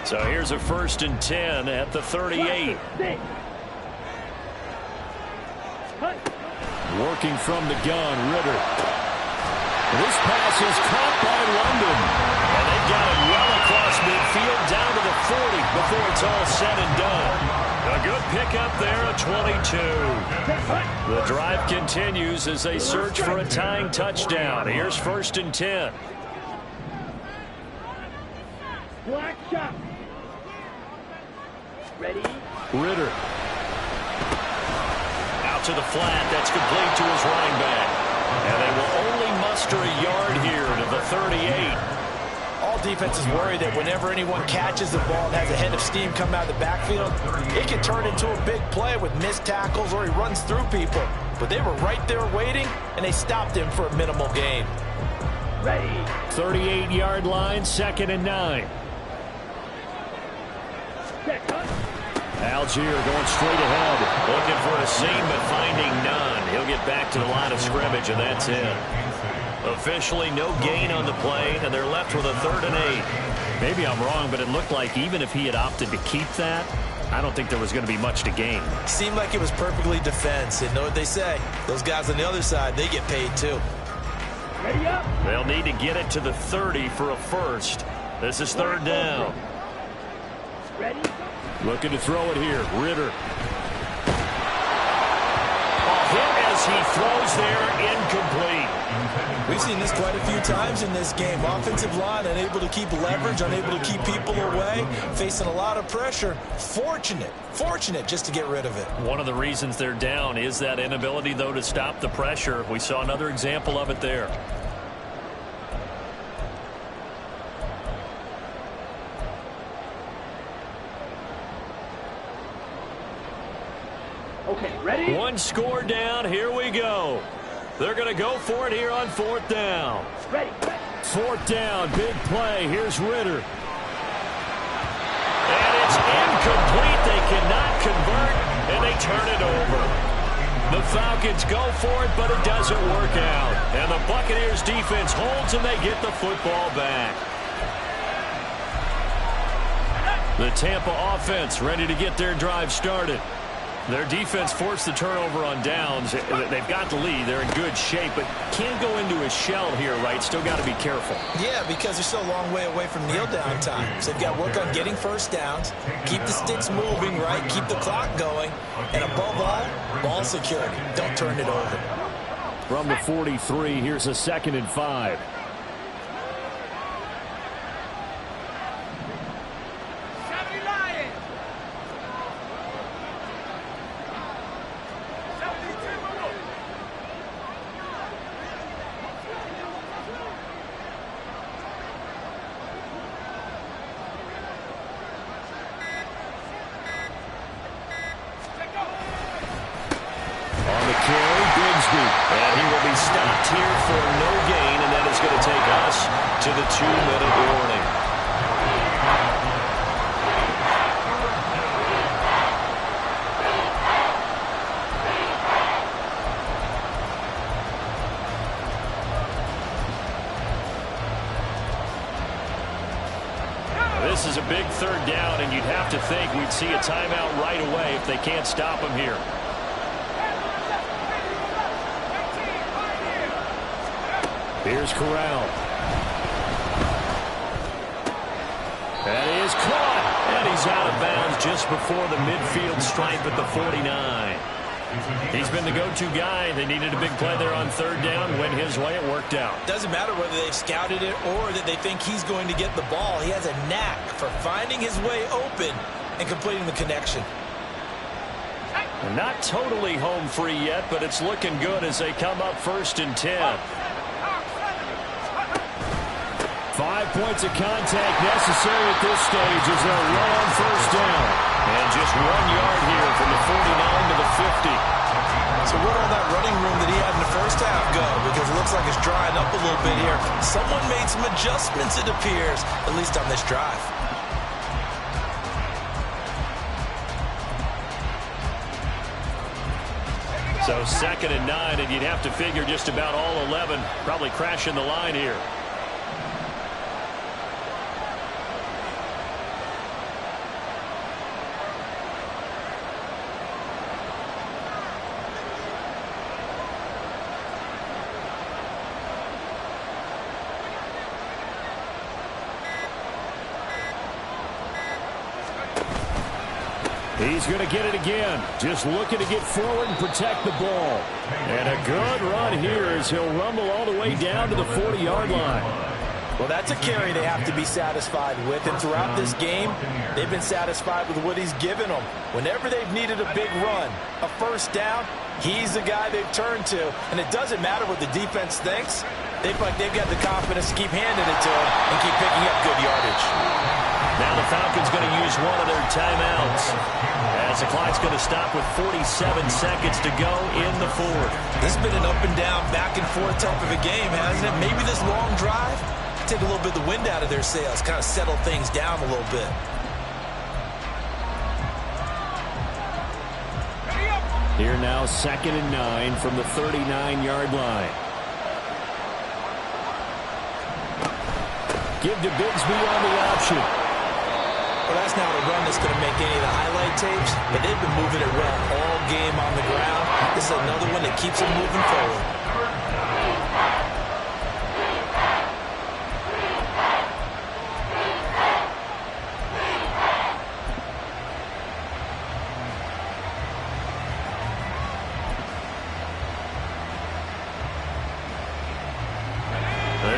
So here's a 1st and 10 at the 38. Working from the gun, Ritter. This pass is caught by London. And they've got him well across midfield down to the 40 before it's all said and done. A good pickup there at 22. The drive continues as they search for a tying touchdown. Here's 1st and 10. Black shot. Ready? Ritter. Out to the flat. That's complete to his running back. And they will only muster a yard here to the 38. All defenses worry that whenever anyone catches the ball and has a head of steam come out of the backfield, it can turn into a big play with missed tackles or he runs through people. But they were right there waiting, and they stopped him for a minimal gain. Ready? 38-yard line, 2nd and 9. Algier going straight ahead. Looking for a seam, but finding none. He'll get back to the line of scrimmage, and that's it. Officially no gain on the play, and they're left with a 3rd and 8. Maybe I'm wrong, but it looked like even if he had opted to keep that, I don't think there was going to be much to gain. Seemed like it was perfectly defense. And know what they say? Those guys on the other side, they get paid too. Ready up. They'll need to get it to the 30 for a first. This is third down. Ready. Looking to throw it here. Ritter. Hit as he throws there, incomplete. We've seen this quite a few times in this game. Offensive line unable to keep leverage, unable to keep people away, facing a lot of pressure. Fortunate just to get rid of it. One of the reasons they're down is that inability, though, to stop the pressure. We saw another example of it there. Okay, ready? One score down. Here we go. They're going to go for it here on fourth down. Ready. Fourth down, big play. Here's Ritter. And it's incomplete. They cannot convert, and they turn it over. The Falcons go for it, but it doesn't work out. And the Buccaneers defense holds, and they get the football back. The Tampa offense ready to get their drive started. Their defense forced the turnover on downs. They've got the lead. They're in good shape, but can't go into a shell here, right? Still got to be careful. Yeah, because they're still a long way away from kneel down time. So they've got to work on getting first downs, keep the sticks moving, right? Keep the clock going. And above all, ball security. Don't turn it over. From the 43, here's a 2nd and 5. And he will be stopped here for no gain, and that is going to take us to the 2-minute warning. This is a big third down, and you'd have to think we'd see a timeout right away if they can't stop him here. Here's Corral. That is caught. And he's out of bounds just before the midfield stripe at the 49. He's been the go-to guy. They needed a big play there on third down. Went his way. It worked out. Doesn't matter whether they've scouted it or that they think he's going to get the ball. He has a knack for finding his way open and completing the connection. Not totally home free yet, but it's looking good as they come up 1st and 10. 5 points of contact necessary at this stage as they'll run on first down. And just 1 yard here from the 49 to the 50. So where'd all that running room that he had in the first half go? Because it looks like it's drying up a little bit here. Someone made some adjustments, it appears, at least on this drive. So 2nd and 9, and you'd have to figure just about all 11 probably crashing the line here. He's going to get it again. Just looking to get forward and protect the ball. And a good run here as he'll rumble all the way down to the 40-yard line. Well, that's a carry they have to be satisfied with. And throughout this game, they've been satisfied with what he's given them. Whenever they've needed a big run, a first down, he's the guy they've turned to. And it doesn't matter what the defense thinks. They've got the confidence to keep handing it to him and keep picking up good yardage. Now the Falcons going to use one of their timeouts as the clock's going to stop with 47 seconds to go in the 4th. This has been an up and down, back and forth type of a game, hasn't it? Maybe this long drive take a little bit of the wind out of their sails, kind of settle things down a little bit. Here now 2nd and 9 from the 39-yard line. Give to Bigsby on the option. Well, that's not a run that's going to make any of the highlight tapes, but they've been moving it well all game on the ground. This is another one that keeps them moving forward.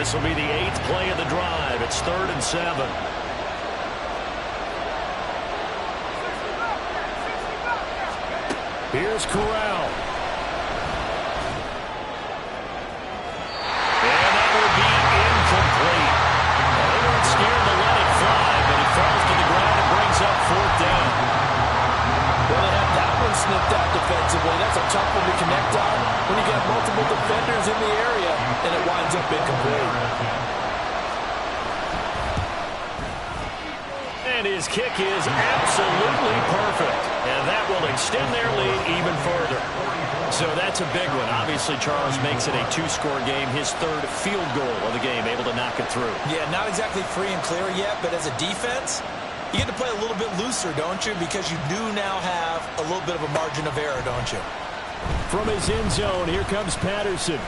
This will be the 8th play of the drive. It's 3rd and 7. Here's Corral. And that will be incomplete. They weren't scared to let it fly, but he falls to the ground and brings up 4th down. Well, they have that one snipped out defensively. That's a tough one to connect on when you got multiple defenders in the area, and it winds up incomplete. And his kick is absolutely perfect. And that will extend their lead even further. So that's a big one. Obviously, Charles makes it a 2-score game. His 3rd field goal of the game, able to knock it through. Yeah, not exactly free and clear yet, but as a defense, you get to play a little bit looser, don't you? Because you do now have a little bit of a margin of error, don't you? From his end zone, here comes Patterson.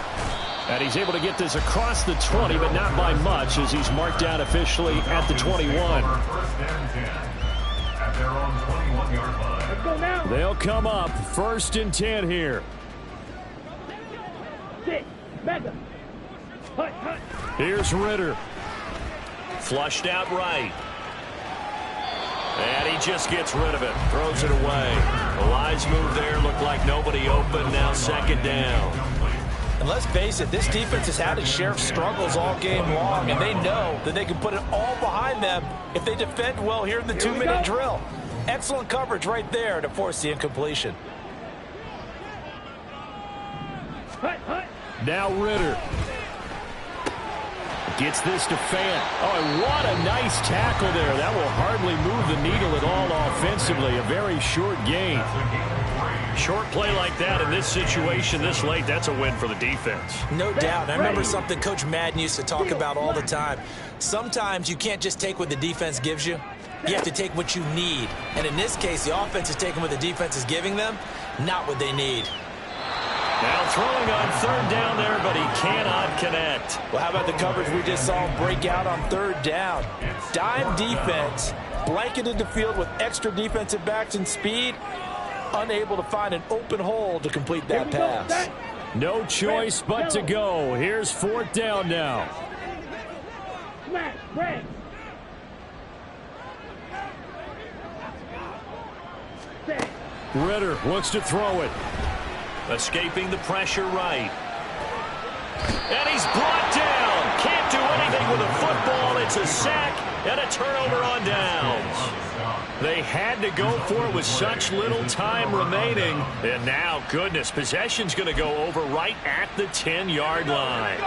And he's able to get this across the 20, but not by much, as he's marked down officially at the 21. At their own 21-yard line. Let's go now. They'll come up 1st and 10 here. Sit. Back up. Hut, hut. Here's Ritter. Flushed out right. And he just gets rid of it. Throws it away. A wise move there. Looked like nobody open. Now 2nd down. And let's face it, this defense has had its share of struggles all game long, and they know that they can put it all behind them if they defend well here in the 2-minute drill. Excellent coverage right there to force the incompletion. Hut, hut. Now Ritter. Gets this to Fant. Oh, and what a nice tackle there. That will hardly move the needle at all offensively. A very short gain. Short play like that in this situation this late, that's a win for the defense. No doubt. I remember something Coach Madden used to talk about all the time. Sometimes you can't just take what the defense gives you. You have to take what you need. And in this case, the offense is taking what the defense is giving them, not what they need. Now throwing on 3rd down there, but he cannot connect. Well, how about the coverage we just saw him break out on 3rd down? Dime defense, blanketed the field with extra defensive backs and speed, unable to find an open hole to complete that pass. No choice but to go. Here's 4th down now. Smash. Break. Set. Ritter looks to throw it. Escaping the pressure right. And he's brought down. Can't do anything with a football. It's a sack and a turnover on downs. They had to go for it with such little time remaining. And now, goodness, possession's going to go over right at the 10-yard line.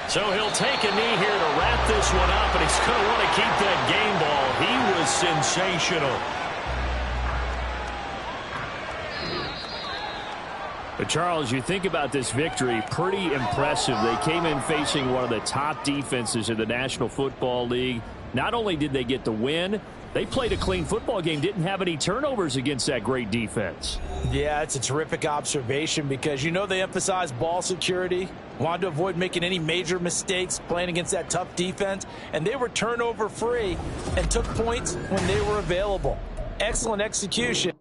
So he'll take a knee here to wrap this one up, and he's going to want to keep that game ball. He was sensational. But Charles, you think about this victory, pretty impressive. They came in facing one of the top defenses in the National Football League. Not only did they get the win, they played a clean football game, didn't have any turnovers against that great defense. Yeah, it's a terrific observation because you know they emphasize ball security, wanted to avoid making any major mistakes playing against that tough defense, and they were turnover free and took points when they were available. Excellent execution.